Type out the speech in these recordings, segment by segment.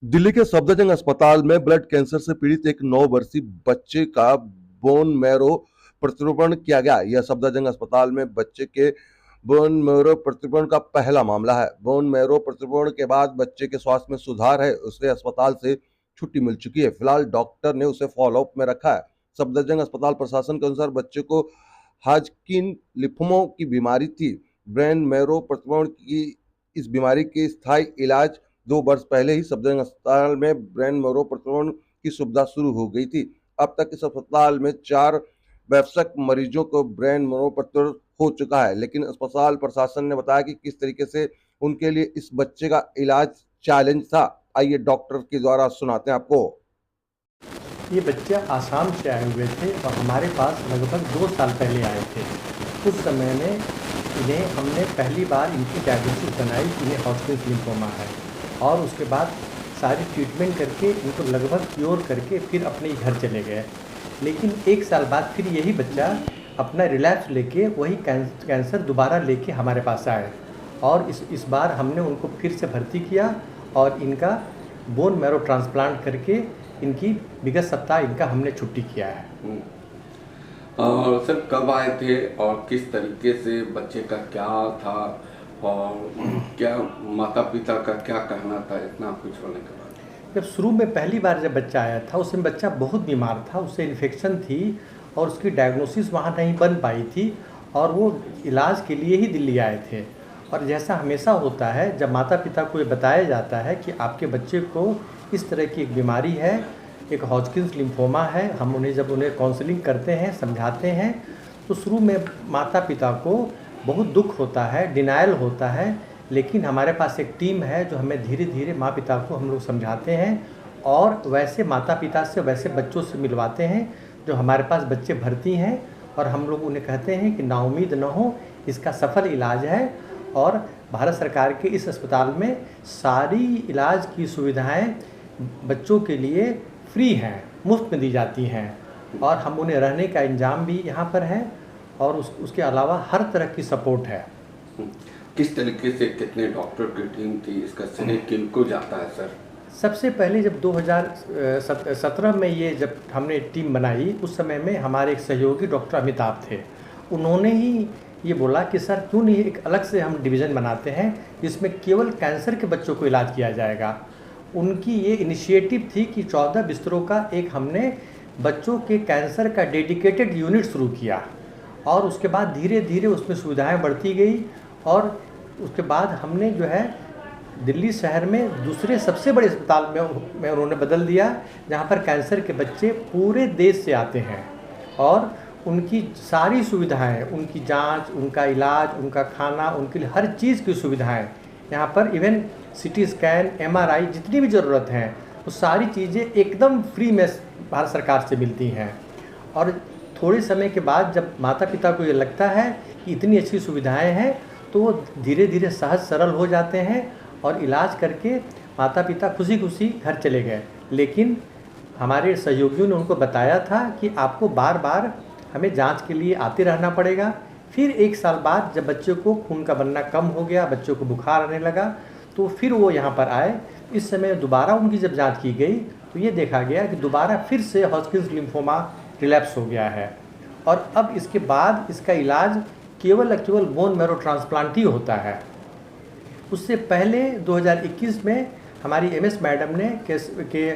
दिल्ली के सफदरजंग अस्पताल में ब्लड कैंसर से पीड़ित एक 9 वर्षीय बच्चे का बोन मैरो प्रत्यारोपण किया गया। यह सफदरजंग अस्पताल में बच्चे के बोन मैरो प्रत्यारोपण का पहला मामला है। बोन मैरो प्रत्यारोपण के बाद बच्चे के स्वास्थ्य में सुधार है। उसे अस्पताल से छुट्टी मिल चुकी है। फिलहाल डॉक्टर ने उसे फॉलोअप में रखा है। सफदरजंग अस्पताल प्रशासन के अनुसार बच्चे को हाजकिन लिम्फोमा की बीमारी थी। ब्रेन मैरो प्रत्यारोपण की इस बीमारी के स्थायी इलाज 2 वर्ष पहले ही सफदरजंग अस्पताल में ब्रेन मैरो प्रत्यारोपण की सुविधा शुरू हो गई थी। अब तक इस अस्पताल में 4 वयस्क मरीजों को ब्रेन मैरो प्रत्यारोपण हो चुका है, लेकिन अस्पताल प्रशासन ने बताया कि किस तरीके से उनके लिए इस बच्चे का इलाज चैलेंज था। आइए डॉक्टर के द्वारा सुनाते हैं आपको। ये बच्चे आसाम से आए हुए थे और हमारे पास लगभग 2 साल पहले आए थे। उस समय में इन्हें हमने पहली बार इनकी डायग्नोसिस बनाई कि इन्हें हॉजकिन्स लिम्फोमा है, और उसके बाद सारी ट्रीटमेंट करके इनको लगभग क्योर करके फिर अपने घर चले गए। लेकिन 1 साल बाद फिर यही बच्चा अपना रिलैप्स लेके वही कैंसर दोबारा लेके हमारे पास आए, और इस बार हमने उनको फिर से भर्ती किया और इनका बोन मैरो ट्रांसप्लांट करके इनकी विगत सप्ताह इनका हमने छुट्टी किया है। और सर कब आए थे और किस तरीके से बच्चे का क्या था और क्या माता पिता का क्या कहना था इतना कुछ होने के बाद? जब शुरू में पहली बार जब बच्चा आया था उस समय बच्चा बहुत बीमार था, उससे इन्फेक्शन थी और उसकी डायग्नोसिस वहाँ नहीं बन पाई थी, और वो इलाज के लिए ही दिल्ली आए थे। और जैसा हमेशा होता है, जब माता पिता को ये बताया जाता है कि आपके बच्चे को इस तरह की एक बीमारी है, एक हॉजकिन्स लिम्फोमा है, हम उन्हें काउंसलिंग करते हैं, समझाते हैं, तो शुरू में माता पिता को बहुत दुख होता है, डिनायल होता है। लेकिन हमारे पास एक टीम है जो हमें धीरे धीरे माँ पिता को हम लोग समझाते हैं और वैसे माता पिता से वैसे बच्चों से मिलवाते हैं जो हमारे पास बच्चे भर्ती हैं, और हम लोग उन्हें कहते हैं कि नाउम्मीद न हो, इसका सफल इलाज है। और भारत सरकार के इस अस्पताल में सारी इलाज की सुविधाएं बच्चों के लिए फ्री हैं, मुफ्त में दी जाती हैं, और हम उन्हें रहने का इंतजाम भी यहाँ पर है, और उसके अलावा हर तरह की सपोर्ट है। किस तरीके से कितने डॉक्टर की टीम थी, इसका श्रेय किनको जाता है सर? सबसे पहले जब 2017 में ये जब हमने टीम बनाई, उस समय में हमारे एक सहयोगी डॉक्टर अमिताभ थे। उन्होंने ही ये बोला कि सर क्यों नहीं एक अलग से हम डिवीज़न बनाते हैं जिसमें केवल कैंसर के बच्चों को इलाज किया जाएगा। उनकी ये इनिशिएटिव थी कि 14 बिस्तरों का एक हमने बच्चों के कैंसर का डेडिकेटेड यूनिट शुरू किया, और उसके बाद धीरे धीरे उसमें सुविधाएं बढ़ती गई, और उसके बाद हमने जो है दिल्ली शहर में दूसरे सबसे बड़े अस्पताल में उन्होंने बदल दिया, जहाँ पर कैंसर के बच्चे पूरे देश से आते हैं, और उनकी सारी सुविधाएं, उनकी जांच, उनका इलाज, उनका खाना, उनके लिए हर चीज़ की सुविधाएं यहाँ पर, इवन सिटी स्कैन, MRI जितनी भी ज़रूरत हैं वो सारी चीज़ें एकदम फ्री में भारत सरकार से मिलती हैं। और थोड़े समय के बाद जब माता पिता को ये लगता है कि इतनी अच्छी सुविधाएं हैं, तो वो धीरे धीरे सहज सरल हो जाते हैं और इलाज करके माता पिता खुशी खुशी घर चले गए। लेकिन हमारे सहयोगियों ने उनको बताया था कि आपको बार बार हमें जांच के लिए आते रहना पड़ेगा। फिर 1 साल बाद जब बच्चे को खून का बनना कम हो गया, बच्चों को बुखार आने लगा, तो फिर वो यहाँ पर आए। इस समय दोबारा उनकी जब जांच की गई तो ये देखा गया कि दोबारा फिर से हॉजकिन्स लिम्फोमा रिलैप्स हो गया है, और अब इसके बाद इसका इलाज केवल बोन मैरो ट्रांसप्लांट ही होता है। उससे पहले 2021 में हमारी MS मैडम ने के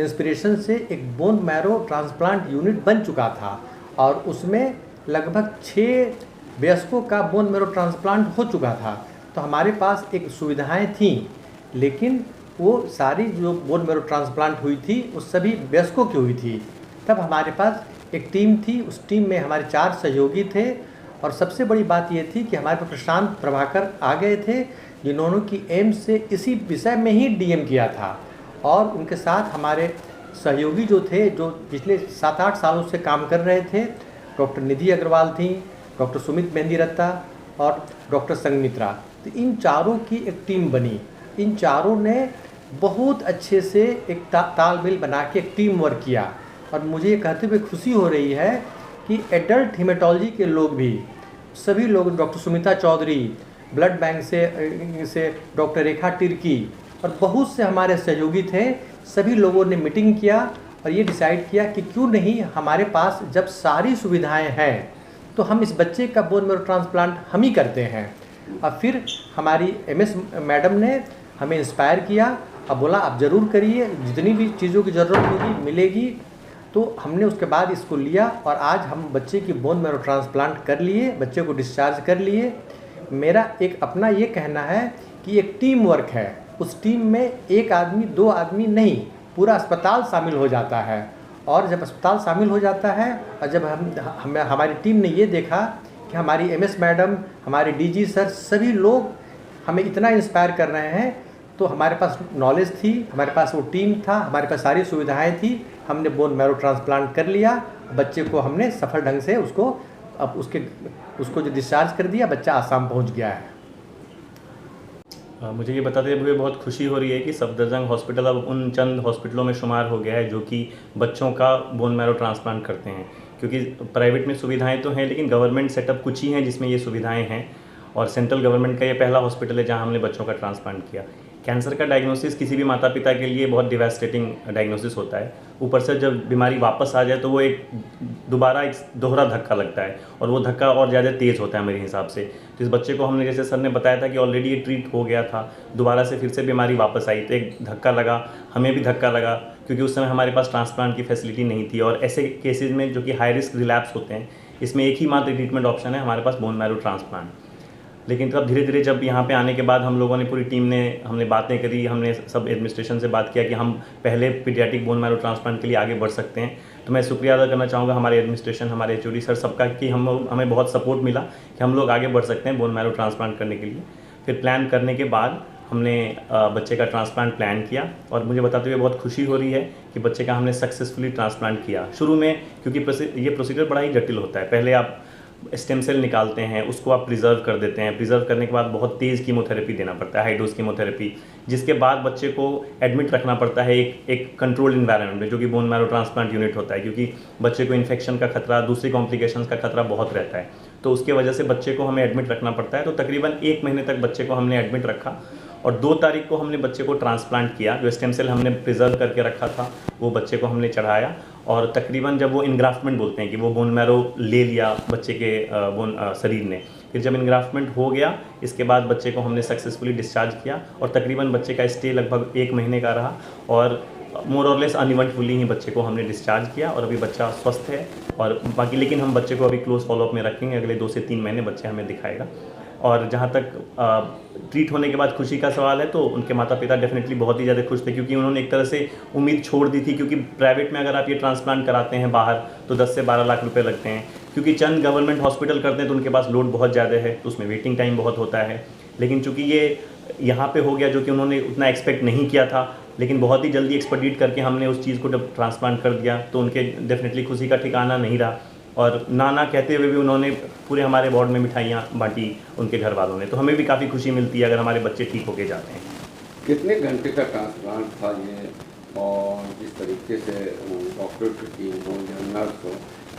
इंस्पिरेशन से एक बोन मैरो ट्रांसप्लांट यूनिट बन चुका था, और उसमें लगभग 6 वयस्कों का बोन मैरो ट्रांसप्लांट हो चुका था। तो हमारे पास एक सुविधाएं थीं, लेकिन वो सारी जो बोन मैरो ट्रांसप्लांट हुई थी वो सभी वयस्कों की हुई थी। तब हमारे पास एक टीम थी, उस टीम में हमारे 4 सहयोगी थे, और सबसे बड़ी बात ये थी कि हमारे पास प्रशांत प्रभाकर आ गए थे, जिन्होंने कि एम्स से इसी विषय में ही DM किया था, और उनके साथ हमारे सहयोगी जो थे, जो पिछले 7-8 सालों से काम कर रहे थे, डॉक्टर निधि अग्रवाल थी, डॉक्टर सुमित मेहंदी रत्ता और डॉक्टर संगमित्रा। तो इन चारों की एक टीम बनी। इन चारों ने बहुत अच्छे से एक तालमेल बना के एक टीम वर्क किया, और मुझे ये कहते हुए खुशी हो रही है कि एडल्ट हेमेटोलॉजी के लोग भी, सभी लोग, doctor Sumita Chaudhary, blood bank से डॉक्टर रेखा तिर्की, और बहुत से हमारे सहयोगी थे, सभी लोगों ने मीटिंग किया और ये डिसाइड किया कि क्यों नहीं हमारे पास जब सारी सुविधाएं हैं तो हम इस बच्चे का बोन मैरो ट्रांसप्लांट हम ही करते हैं। और फिर हमारी एमएस मैडम ने हमें इंस्पायर किया और बोला आप ज़रूर करिए, जितनी भी चीज़ों की ज़रूरत होगी मिलेगी। तो हमने उसके बाद इसको लिया और आज हम बच्चे की बोन मैरो ट्रांसप्लांट कर लिए, बच्चे को डिस्चार्ज कर लिए। मेरा एक अपना ये कहना है कि एक टीम वर्क है, उस टीम में एक आदमी दो आदमी नहीं, पूरा अस्पताल शामिल हो जाता है। और जब अस्पताल शामिल हो जाता है और जब हमारी टीम ने ये देखा कि हमारी एमएस मैडम, हमारे डीजी सर, सभी लोग हमें इतना इंस्पायर कर रहे हैं, तो हमारे पास नॉलेज थी, हमारे पास वो टीम था, हमारे पास सारी सुविधाएं थी, हमने बोन मैरो ट्रांसप्लांट कर लिया। बच्चे को हमने सफल ढंग से उसको जो डिस्चार्ज कर दिया, बच्चा आसाम पहुंच गया है। मुझे ये बताते हुए बहुत खुशी हो रही है कि सफदरजंग हॉस्पिटल अब उन चंद हॉस्पिटलों में शुमार हो गया है जो कि बच्चों का बोन मैरो ट्रांसप्लांट करते हैं, क्योंकि प्राइवेट में सुविधाएं तो हैं लेकिन गवर्नमेंट सेटअप कुछ ही हैं जिसमें ये सुविधाएं हैं। और सेंट्रल गवर्नमेंट का ये पहला हॉस्पिटल है जहां हमने बच्चों का ट्रांसप्लांट किया। कैंसर का डायग्नोसिस किसी भी माता पिता के लिए बहुत डिवास्टेटिंग डायग्नोसिस होता है। ऊपर से जब बीमारी वापस आ जाए तो वो एक दोहरा धक्का लगता है और वो धक्का और ज़्यादा तेज़ होता है मेरे हिसाब से। तो इस बच्चे को हमने, जैसे सर ने बताया था कि ऑलरेडी ये ट्रीट हो गया था, दोबारा से फिर से बीमारी वापस आई तो एक धक्का लगा, हमें भी धक्का लगा, क्योंकि उस समय हमारे पास ट्रांसप्लांट की फैसिलिटी नहीं थी। और ऐसे केसेज में जो कि हाई रिस्क रिलैप्स होते हैं, इसमें एक ही मात्र ट्रीटमेंट ऑप्शन है हमारे पास, बोन मैरो ट्रांसप्लांट। लेकिन तब धीरे धीरे जब यहाँ पे आने के बाद हम लोगों ने, पूरी टीम ने, हमने बातें करी, हमने सब एडमिनिस्ट्रेशन से बात किया कि हम पहले पीडियाट्रिक बोन मैरो ट्रांसप्लांट के लिए आगे बढ़ सकते हैं। तो मैं शुक्रिया अदा करना चाहूँगा हमारे एडमिनिस्ट्रेशन, हमारे एचओडी सर सबका, कि हमें बहुत सपोर्ट मिला कि हम लोग आगे बढ़ सकते हैं बोन मैरो ट्रांसप्लांट करने के लिए। फिर प्लान करने के बाद हमने बच्चे का ट्रांसप्लांट प्लान किया और मुझे बताते हुए बहुत खुशी हो रही है कि बच्चे का हमने सक्सेसफुली ट्रांसप्लांट किया। शुरू में, क्योंकि ये प्रोसीजर बड़ा ही जटिल होता है, पहले आप स्टेम सेल निकालते हैं, उसको आप प्रिजर्व कर देते हैं, प्रिजर्व करने के बाद बहुत तेज़ कीमोथेरेपी देना पड़ता है, हाई डोज कीमोथेरेपी, जिसके बाद बच्चे को एडमिट रखना पड़ता है एक कंट्रोल्ड इन्वायरमेंट में, जो कि बोन मैरो ट्रांसप्लांट यूनिट होता है, क्योंकि बच्चे को इन्फेक्शन का खतरा, दूसरी कॉम्प्लिकेशंस का खतरा बहुत रहता है। तो उसके वजह से बच्चे को हमें एडमिट रखना पड़ता है। तो तकरीबन 1 महीने तक बच्चे को हमने एडमिट रखा और 2 तारीख को हमने बच्चे को ट्रांसप्लांट किया। जो स्टेम सेल हमने प्रिजर्व करके रखा था वो बच्चे को हमने चढ़ाया और तकरीबन जब वो इनग्राफ्टमेंट बोलते हैं कि वो बोन मैरो ले लिया बच्चे के शरीर ने, फिर जब इनग्राफ्टमेंट हो गया इसके बाद बच्चे को हमने सक्सेसफुली डिस्चार्ज किया और तकरीबन बच्चे का स्टे लगभग 1 महीने का रहा और मोर और लेस अनइवेंटफुली ही बच्चे को हमने डिस्चार्ज किया और अभी बच्चा स्वस्थ है। और बाकी लेकिन हम बच्चे को अभी क्लोज फॉलोअप में रखेंगे, अगले 2 से 3 महीने बच्चे हमें दिखाएगा। और जहाँ तक ट्रीट होने के बाद खुशी का सवाल है, तो उनके माता पिता डेफिनेटली बहुत ही ज़्यादा खुश थे, क्योंकि उन्होंने एक तरह से उम्मीद छोड़ दी थी, क्योंकि प्राइवेट में अगर आप ये ट्रांसप्लांट कराते हैं बाहर तो 10 से 12 लाख रुपए लगते हैं, क्योंकि चंद गवर्नमेंट हॉस्पिटल करते हैं तो उनके पास लोड बहुत ज़्यादा है, तो उसमें वेटिंग टाइम बहुत होता है। लेकिन चूँकि ये यहाँ पे हो गया जो कि उन्होंने उतना एक्सपेक्ट नहीं किया था, लेकिन बहुत ही जल्दी एक्सपेडिट करके हमने उस चीज़ को जब ट्रांसप्लांट कर दिया तो उनके डेफिनेटली खुशी का ठिकाना नहीं रहा। और ना कहते हुए भी उन्होंने पूरे हमारे वार्ड में मिठाइयाँ बांटी उनके घर वालों ने, तो हमें भी काफ़ी खुशी मिलती है अगर हमारे बच्चे ठीक होके जाते हैं। कितने घंटे का ट्रांसप्लांट था ये, और जिस तरीके से डॉक्टर की टीम हो या नर्स हो,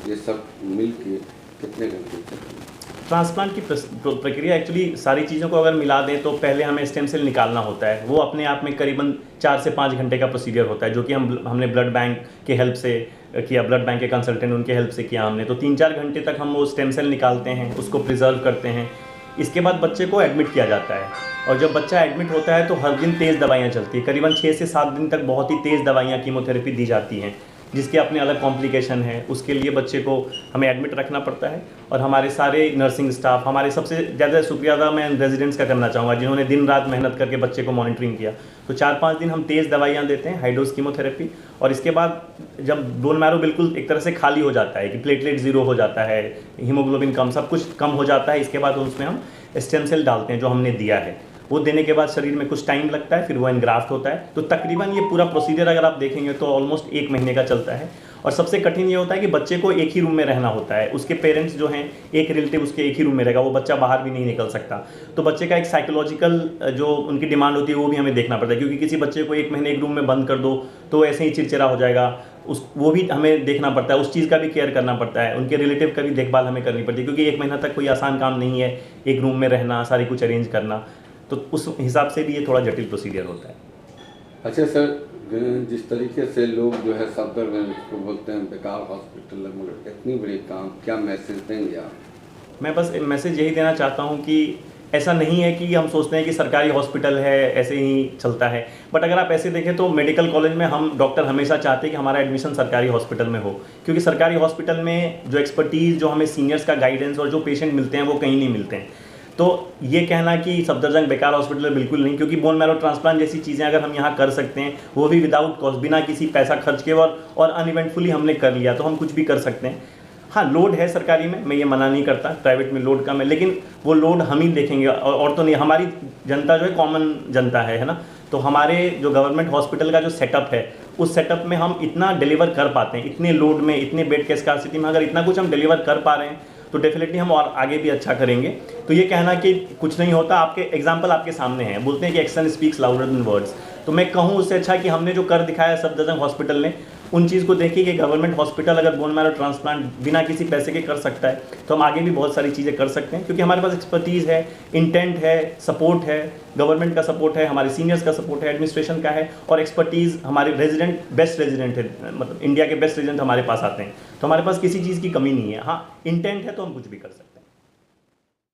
ये सब मिल के कितने घंटे चली? ट्रांसप्लांट की प्रक्रिया एक्चुअली सारी चीज़ों को अगर मिला दें तो पहले हमें स्टेम सेल निकालना होता है, वो अपने आप में करीबन 4 से 5 घंटे का प्रोसीजर होता है, जो कि हमने ब्लड बैंक के हेल्प से किया, ब्लड बैंक के कंसल्टेंट उनके हेल्प से किया हमने। तो 3-4 घंटे तक हम वो स्टेम सेल निकालते हैं, उसको प्रिजर्व करते हैं। इसके बाद बच्चे को एडमिट किया जाता है और जब बच्चा एडमिट होता है तो हर दिन तेज़ दवाइयाँ चलती हैं, करीबन 6 से 7 दिन तक बहुत ही तेज़ दवाइयाँ कीमोथेरेपी दी जाती हैं, जिसके अपने अलग कॉम्प्लिकेशन है। उसके लिए बच्चे को हमें एडमिट रखना पड़ता है और हमारे सारे नर्सिंग स्टाफ, हमारे सबसे ज़्यादा शुक्रिया अदा मैं रेजिडेंट्स का करना चाहूँगा जिन्होंने दिन रात मेहनत करके बच्चे को मॉनिटरिंग किया। तो 4-5 दिन हम तेज़ दवाइयाँ देते हैं, हाई डोज कीमोथेरेपी, और इसके बाद जब बोन मैरो बिल्कुल एक तरह से खाली हो जाता है कि प्लेटलेट 0 हो जाता है, हीमोग्लोबिन कम, सब कुछ कम हो जाता है, इसके बाद उसमें हम स्टेम सेल डालते हैं जो हमने दिया है। वो देने के बाद शरीर में कुछ टाइम लगता है, फिर वो एनग्राफ्ट होता है। तो तकरीबन ये पूरा प्रोसीजर अगर आप देखेंगे तो ऑलमोस्ट 1 महीने का चलता है। और सबसे कठिन ये होता है कि बच्चे को एक ही रूम में रहना होता है, उसके पेरेंट्स जो हैं, एक रिलेटिव उसके एक ही रूम में रहेगा, वो बच्चा बाहर भी नहीं निकल सकता। तो बच्चे का एक साइकोलॉजिकल जो उनकी डिमांड होती है वो भी हमें देखना पड़ता है, क्योंकि किसी बच्चे को 1 महीने एक रूम में बंद कर दो तो ऐसे ही चिड़चिड़ा हो जाएगा, वो भी हमें देखना पड़ता है, उस चीज़ का भी केयर करना पड़ता है, उनके रिलेटिव का भी देखभाल हमें करनी पड़ती है, क्योंकि 1 महीना तक कोई आसान काम नहीं है एक रूम में रहना, सारी कुछ अरेंज करना। तो उस हिसाब से भी ये थोड़ा जटिल प्रोसीजर होता है। अच्छा सर, जिस तरीके से लोग जो है सफदरगंज को बोलते हैं बेकार हॉस्पिटल, मगर इतनी बड़ी काम, क्या मैसेज देंगे आप? मैं बस मैसेज यही देना चाहता हूँ कि ऐसा नहीं है कि हम सोचते हैं कि सरकारी हॉस्पिटल है ऐसे ही चलता है, बट अगर आप ऐसे देखें तो मेडिकल कॉलेज में हम डॉक्टर हमेशा चाहते हैं कि हमारा एडमिशन सरकारी हॉस्पिटल में हो, क्योंकि सरकारी हॉस्पिटल में जो एक्सपर्टीज़, जो हमें सीनियर्स का गाइडेंस और जो पेशेंट मिलते हैं वो कहीं नहीं मिलते हैं। तो ये कहना कि सफदरजंग बेकार हॉस्पिटल है, बिल्कुल नहीं, क्योंकि बोन मैरो ट्रांसप्लांट जैसी चीज़ें अगर हम यहाँ कर सकते हैं, वो भी विदाउट कॉस्ट, बिना किसी पैसा खर्च के और अनइवेंटफुली हमने कर लिया, तो हम कुछ भी कर सकते हैं। हाँ, लोड है सरकारी में, मैं ये मना नहीं करता, प्राइवेट में लोड कम है, लेकिन वो लोड हम ही देखेंगे और तो नहीं। हमारी जनता जो है कॉमन जनता है ना, तो हमारे जो गवर्नमेंट हॉस्पिटल का जो सेटअप है, उस सेटअप में हम इतना डिलीवर कर पाते हैं, इतने लोड में, इतने बेड के स्कार्सिटी में अगर इतना कुछ हम डिलीवर कर पा रहे हैं तो डेफिनेटली हम और आगे भी अच्छा करेंगे। तो ये कहना कि कुछ नहीं होता, आपके एग्जाम्पल आपके सामने हैं, बोलते हैं कि action speaks louder than words, तो मैं कहूँ उससे अच्छा कि हमने जो कर दिखाया सफदरजंग हॉस्पिटल ने, उन चीज़ को देखिए कि गवर्नमेंट हॉस्पिटल अगर बोन मैरो ट्रांसप्लांट बिना किसी पैसे के कर सकता है, तो हम आगे भी बहुत सारी चीज़ें कर सकते हैं, क्योंकि हमारे पास एक्सपर्टीज़ है, इंटेंट है, सपोर्ट है, गवर्नमेंट का सपोर्ट है, हमारे सीनियर्स का सपोर्ट है, एडमिनिस्ट्रेशन का है, और एक्सपर्टीज़ हमारे रेजिडेंट, बेस्ट रेजिडेंट है, मतलब इंडिया के बेस्ट रेजिडेंट हमारे पास आते हैं, तो हमारे पास किसी चीज़ की कमी नहीं है। हाँ, इंटेंट है तो हम कुछ भी कर सकते हैं।